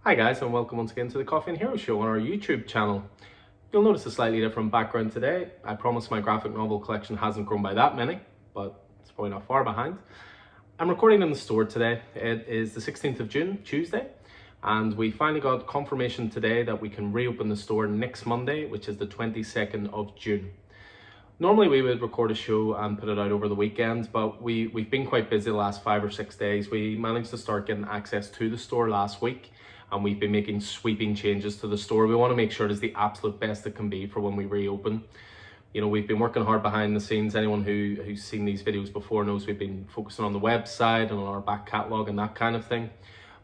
Hi guys, and welcome once again to the Coffee and Hero Show on our YouTube channel. You'll notice a slightly different background today. I promise my graphic novel collection hasn't grown by that many, but it's probably not far behind. I'm recording in the store today. It is the 16th of June, Tuesday, and we finally got confirmation today that we can reopen the store next Monday, which is the 22nd of June. Normally we would record a show and put it out over the weekend, but we've been quite busy the last 5 or 6 days. We managed to start getting access to the store last week, and we've been making sweeping changes to the store. We want to make sure it is the absolute best it can be for when we reopen. You know, we've been working hard behind the scenes. Anyone who's seen these videos before knows we've been focusing on the website and on our back catalogue and that kind of thing.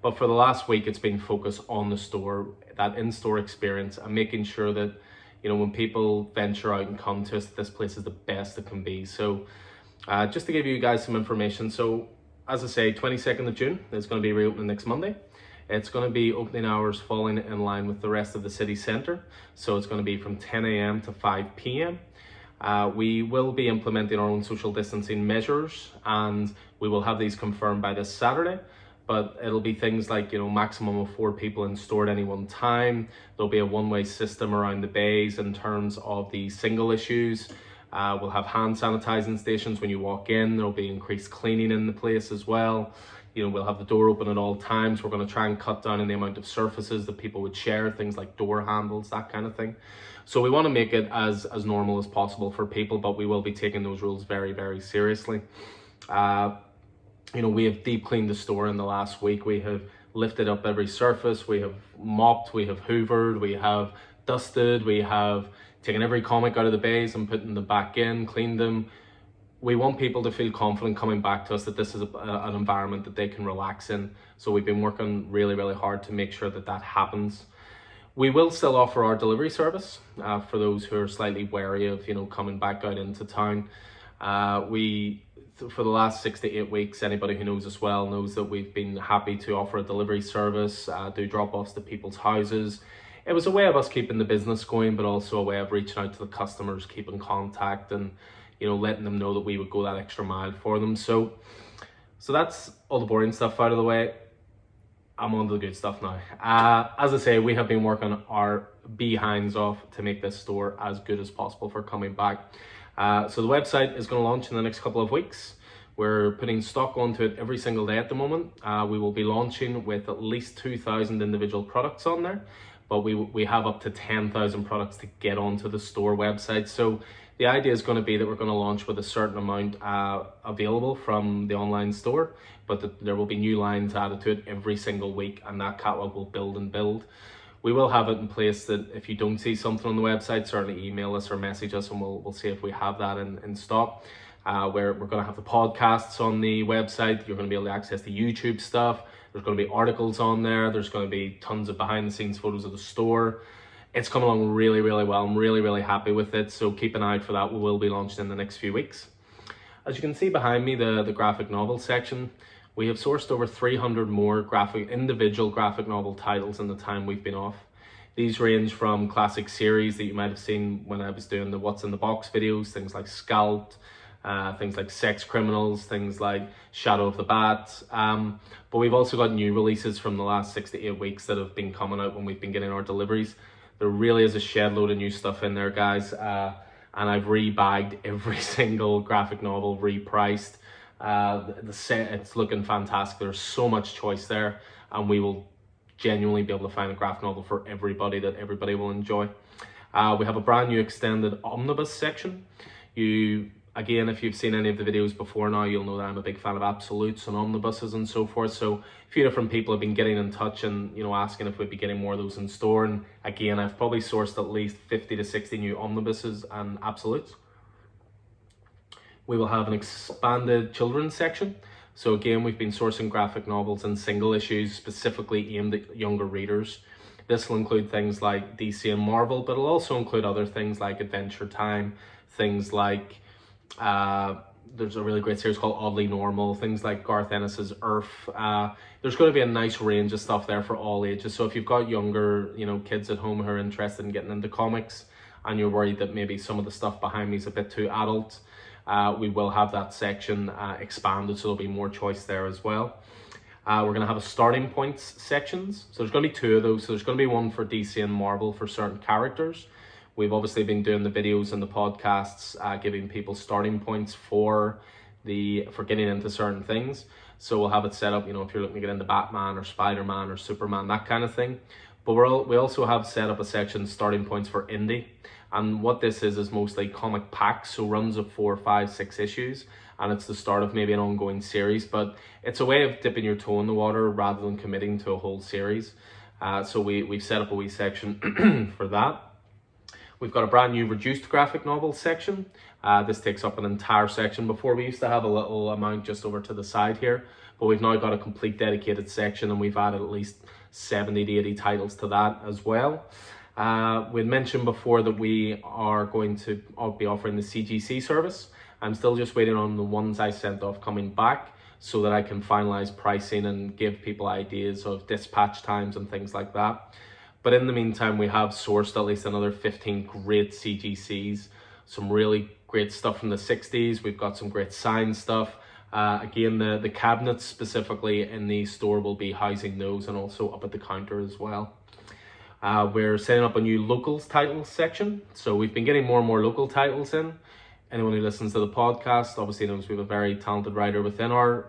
But for the last week, it's been focused on the store, that in-store experience, and making sure that, you know, when people venture out and come to us, this place is the best it can be. So just to give you guys some information. So as I say, 22nd of June, it's going to be reopening next Monday. It's going to be opening hours falling in line with the rest of the city centre. So it's going to be from 10 a.m. to 5 p.m. We will be implementing our own social distancing measures, and we will have these confirmed by this Saturday. But it'll be things like, you know, maximum of 4 people in store at any one time. There'll be a one-way system around the bays in terms of the single issues. We'll have hand sanitizing stations when you walk in. There'll be increased cleaning in the place as well. You know, we'll have the door open at all times. We're going to try and cut down on the amount of surfaces that people would share, things like door handles, that kind of thing. So we want to make it as normal as possible for people, but we will be taking those rules very, very seriously. You know, we have deep cleaned the store in the last week. We have lifted up every surface. We have mopped, we have hoovered, we have dusted, we have taken every comic out of the bays and putting them back in, cleaned them. We want people to feel confident coming back to us that this is an environment that they can relax in. So we've been working really, really hard to make sure that that happens. We will still offer our delivery service for those who are slightly wary of, you know, coming back out into town. For the last 6 to 8 weeks, anybody who knows us well knows that we've been happy to offer a delivery service, do drop-offs to people's houses. It was a way of us keeping the business going, but also a way of reaching out to the customers, keeping contact, and, you know, letting them know that we would go that extra mile for them. So that's all the boring stuff out of the way. I'm on to the good stuff now. As I say, we have been working our behinds off to make this store as good as possible for coming back. So the website is going to launch in the next couple of weeks. We're putting stock onto it every single day at the moment. We will be launching with at least 2,000 individual products on there, but we have up to 10,000 products to get onto the store website. So the idea is going to be that we're going to launch with a certain amount available from the online store, but there will be new lines added to it every single week, and that catalog will build and build. We will have it in place that if you don't see something on the website, certainly email us or message us, and we'll see if we have that in stock. We're going to have the podcasts on the website. You're going to be able to access the YouTube stuff. There's going to be articles on there. There's going to be tons of behind the scenes photos of the store. It's come along really, really well. I'm really, really happy with it. So keep an eye out for that. We will be launched in the next few weeks. As you can see behind me, the graphic novel section, we have sourced over 300 more individual graphic novel titles in the time we've been off. These range from classic series that you might have seen when I was doing the What's in the Box videos, things like Scalped, things like Sex Criminals, things like Shadow of the Bat. But we've also got new releases from the last 6 to 8 weeks that have been coming out when we've been getting our deliveries. There really is a shed load of new stuff in there, guys. And I've rebagged every single graphic novel, repriced. The set, it's looking fantastic. There's so much choice there, and we will genuinely be able to find a graphic novel for everybody that everybody will enjoy. We have a brand new extended omnibus section. Again, if you've seen any of the videos before now, you'll know that I'm a big fan of absolutes and omnibuses and so forth. So a few different people have been getting in touch and, you know, asking if we'd be getting more of those in store. And again, I've probably sourced at least 50 to 60 new omnibuses and absolutes. We will have an expanded children's section. So again, we've been sourcing graphic novels and single issues specifically aimed at younger readers. This will include things like DC and Marvel, but it'll also include other things like Adventure Time, things like there's a really great series called Oddly Normal, things like Garth Ennis's Earth. There's going to be a nice range of stuff there for all ages. So if you've got younger, you know, kids at home who are interested in getting into comics and you're worried that maybe some of the stuff behind me is a bit too adult, we will have that section expanded, so there'll be more choice there as well. We're going to have a starting points sections. So there's going to be 2 of those. So there's going to be one for DC and Marvel for certain characters. We've obviously been doing the videos and the podcasts, giving people starting points for getting into certain things. So we'll have it set up, you know, if you're looking to get into Batman or Spider-Man or Superman, that kind of thing. But we also have set up a section, starting points for indie. And what this is mostly comic packs, so runs of 4, 5, 6 issues. And it's the start of maybe an ongoing series, but it's a way of dipping your toe in the water rather than committing to a whole series. So we've set up a wee section for that. We've got a brand new reduced graphic novel section. This takes up an entire section. Before, we used to have a little amount just over to the side here, but we've now got a complete dedicated section, and we've added at least 70 to 80 titles to that as well. We mentioned before that we are going to be offering the CGC service. I'm still just waiting on the ones I sent off coming back so that I can finalize pricing and give people ideas of dispatch times and things like that. But in the meantime, we have sourced at least another 15 great CGCs, some really great stuff from the 60s. We've got some great signed stuff. Again, the cabinets specifically in the store will be housing those, and also up at the counter as well. We're setting up a new locals titles section. So we've been getting more and more local titles in. Anyone who listens to the podcast obviously knows we have a very talented writer within our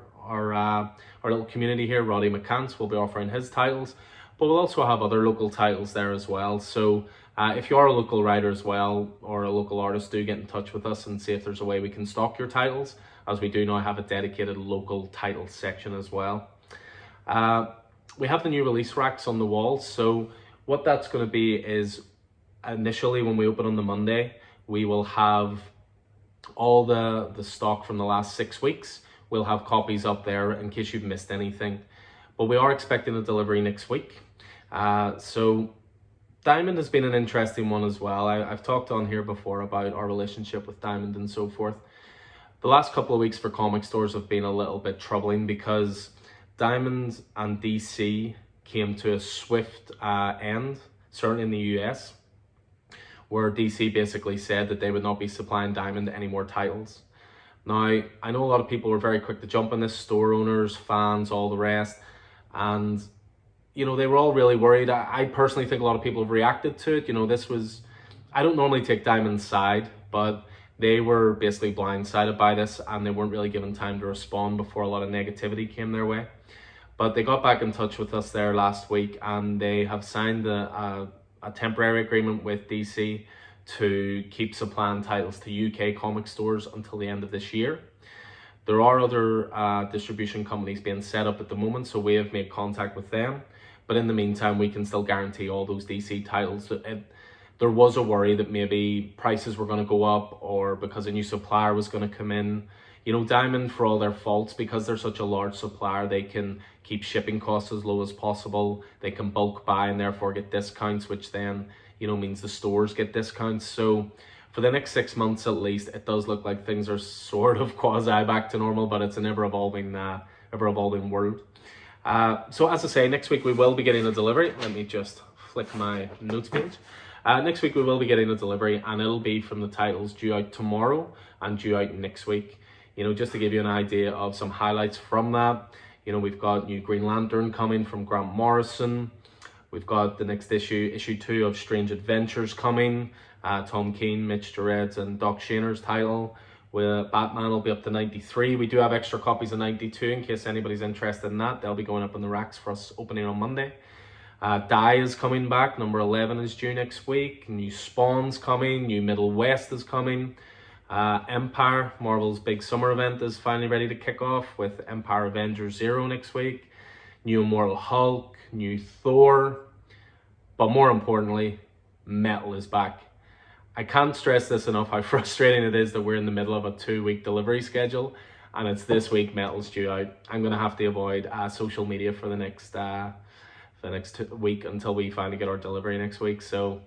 little community here. Roddy McCants will be offering his titles, but we'll also have other local titles there as well. So if you are a local writer as well, or a local artist, do get in touch with us and see if there's a way we can stock your titles, as we do now have a dedicated local title section as well. We have the new release racks on the wall. So what that's going to be is, initially when we open on the Monday, we will have all the stock from the last 6 weeks. We'll have copies up there in case you've missed anything. But we are expecting a delivery next week. So Diamond has been an interesting one as well. I've talked on here before about our relationship with Diamond and so forth. The last couple of weeks for comic stores have been a little bit troubling because Diamond and DC came to a swift end, certainly in the US, where DC basically said that they would not be supplying Diamond any more titles. Now, I know a lot of people were very quick to jump on this, store owners, fans, all the rest, and you know, they were all really worried. I personally think a lot of people have reacted to it. You know, this was, I don't normally take Diamond's side, but they were basically blindsided by this, and they weren't really given time to respond before a lot of negativity came their way. But they got back in touch with us there last week, and they have signed a temporary agreement with DC to keep supplying titles to UK comic stores until the end of this year. There are other distribution companies being set up at the moment, so we have made contact with them. But in the meantime, we can still guarantee all those DC titles. There was a worry that maybe prices were going to go up, or because a new supplier was going to come in. You know, Diamond, for all their faults, because they're such a large supplier, they can keep shipping costs as low as possible. They can bulk buy and therefore get discounts, which then, you know, means the stores get discounts. So for the next 6 months at least, it does look like things are sort of quasi back to normal, but it's an ever-evolving world. So as I say, next week we will be getting a delivery. Let me just flick my notes page. Next week we will be getting a delivery, and it'll be from the titles due out tomorrow and due out next week. You know, just to give you an idea of some highlights from that, you know, we've got new Green Lantern coming from Grant Morrison. We've got the next issue 2 of Strange Adventures coming. Tom King, Mitch Gerads, and Doc Shaner's title. Batman will be up to 93. We do have extra copies of 92 in case anybody's interested in that. They'll be going up in the racks for us opening on Monday. Die is coming back. Number 11 is due next week. New Spawn's coming. New Middle West is coming. Empire, Marvel's big summer event, is finally ready to kick off with Empire Avengers 0 next week. New Immortal Hulk. New Thor. But more importantly, Metal is back. I can't stress this enough how frustrating it is that we're in the middle of a 2-week delivery schedule, and it's this week Metal's due out. I'm going to have to avoid social media for the next week until we finally get our delivery next week. So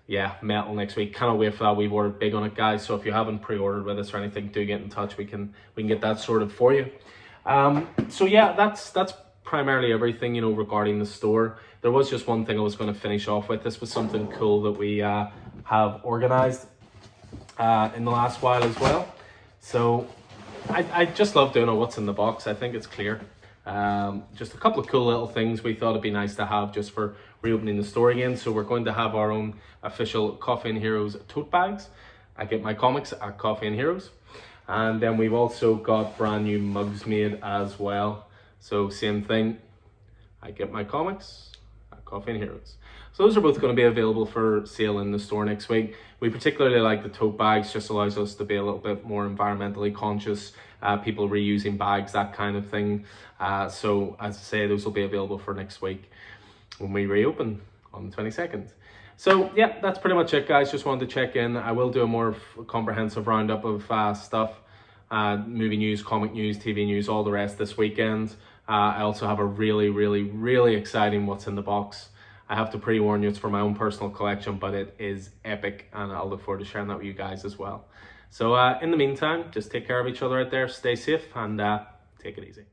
yeah, Metal next week. Cannot wait for that. We've ordered big on it, guys. So if you haven't pre-ordered with us or anything, do get in touch. We can get that sorted for you. So yeah, that's primarily everything, you know, regarding the store. There was just one thing I was going to finish off with. This was something cool that we have organized in the last while as well. So I just love doing what's in the box. I think it's clear. Just a couple of cool little things we thought it'd be nice to have just for reopening the store again. So we're going to have our own official Coffee and Heroes tote bags. I get my comics at Coffee and Heroes. And then we've also got brand new mugs made as well. So same thing, I get my comics at Coffee and Heroes. So those are both going to be available for sale in the store next week. We particularly like the tote bags, just allows us to be a little bit more environmentally conscious, people reusing bags, that kind of thing. So as I say, those will be available for next week when we reopen on the 22nd. So yeah, that's pretty much it, guys. Just wanted to check in. I will do a more comprehensive roundup of stuff, movie news, comic news, TV news, all the rest this weekend. I also have a really exciting what's in the box. I have to pre-warn you, it's for my own personal collection, but it is epic, and I'll look forward to sharing that with you guys as well. So in the meantime, just take care of each other out there, stay safe, and take it easy.